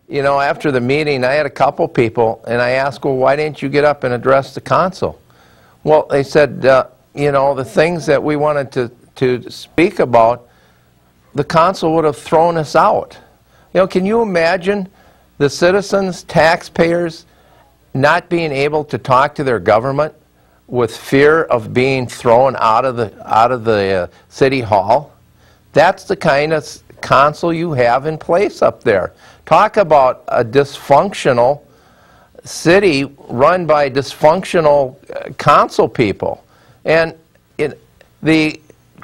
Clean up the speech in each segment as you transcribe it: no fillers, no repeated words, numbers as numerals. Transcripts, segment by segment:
you know, after the meeting, I had a couple people, and I asked, well, why didn't you get up and address the council? Well, they said, you know, the things that we wanted to speak about, the council would have thrown us out. You know, can you imagine the citizens, taxpayers, not being able to talk to their government with fear of being thrown out of the city hall? That's the kind of council you have in place up there. Talk about a dysfunctional city run by dysfunctional council people. And to the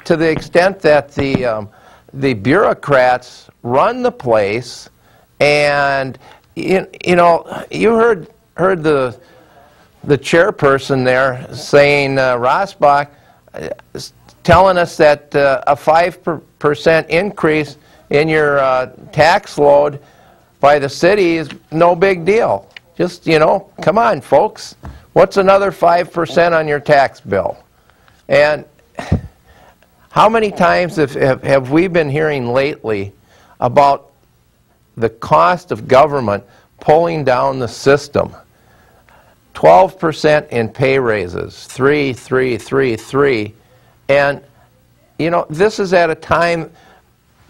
extent that the bureaucrats run the place, and you know, you heard the chairperson there saying, Rosbach, telling us that a 5% increase in your tax load by the city is no big deal. Just, you know, come on, folks. What's another 5% on your tax bill? And how many times have we been hearing lately about the cost of government pulling down the system? 12% in pay raises, 3. And, you know, this is at a time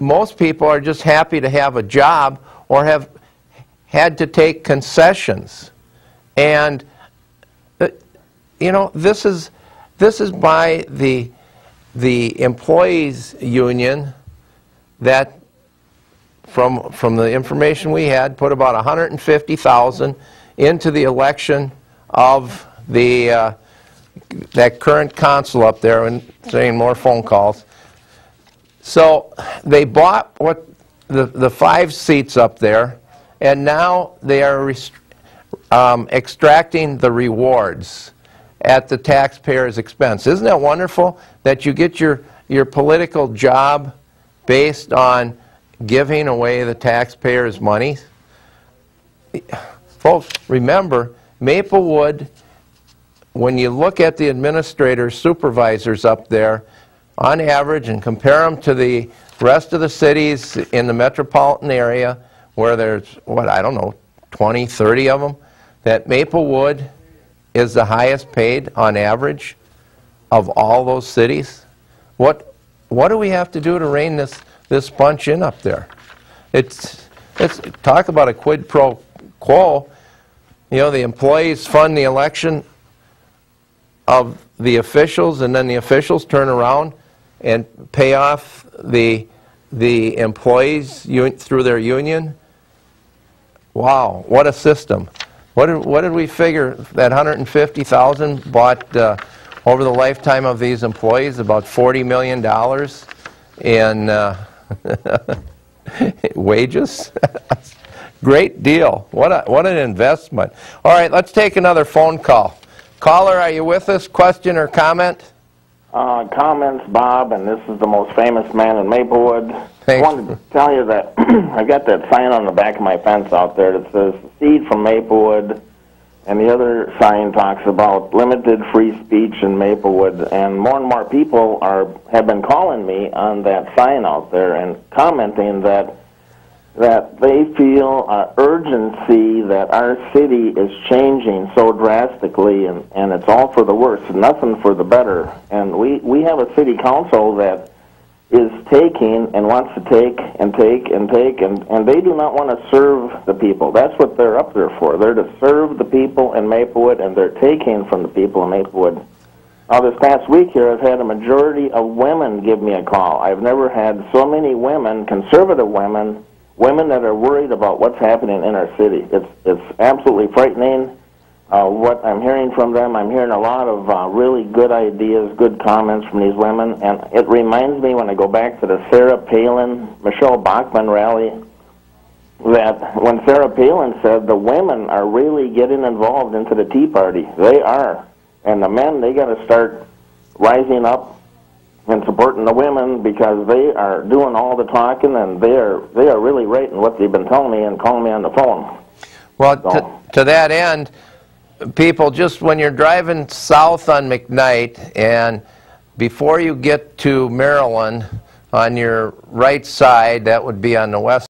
most people are just happy to have a job or have had to take concessions. And, you know, this is by the employees union that, from the information we had, put about 150,000 into the election of that current council up there, and saying more phone calls. So they bought what the 5 seats up there, and now they are extracting the rewards at the taxpayer's expense. Isn't that wonderful that you get your political job based on giving away the taxpayers' money? Folks, remember, Maplewood, when you look at the administrators, supervisors up there, on average, and compare them to the rest of the cities in the metropolitan area, where there's, what, I don't know, 20, 30 of them, that Maplewood is the highest paid on average of all those cities. What do we have to do to rein this bunch in up there? It's talk about a quid pro quo. You know, the employees fund the election of the officials, and then the officials turn around and pay off the employees through their union. Wow, what a system. What did we figure that 150,000 bought over the lifetime of these employees? About $40 million in wages. Great deal. What an investment. All right, let's take another phone call. Caller, are you with us? Question or comment? Comments, Bob, and this is the most famous man in Maplewood. Thanks. I wanted to tell you that I got that sign on the back of my fence out there that says "Seed from Maplewood," and the other sign talks about limited free speech in Maplewood. And more people have been calling me on that sign out there and commenting that they feel urgency that our city is changing so drastically, and it's all for the worse, nothing for the better. And we have a city council that is taking and wants to take, and they do not want to serve the people. That's what they're up there for. They're to serve the people in Maplewood, and they're taking from the people in Maplewood. Now, this past week here, I've had a majority of women give me a call. I've never had so many women, conservative women that are worried about what's happening in our city. It's absolutely frightening what I'm hearing from them. I'm hearing a lot of really good ideas, good comments from these women, and it reminds me when I go back to the Sarah Palin, Michelle Bachmann rally, that when Sarah Palin said the women are really getting involved into the Tea Party. They are. And the men, they got to start rising up and supporting the women, because they are doing all the talking, and they are really right in what they've been telling me and calling me on the phone. Well, so, to that end, people, just when you're driving south on McKnight, and before you get to Maryland, on your right side, that would be on the west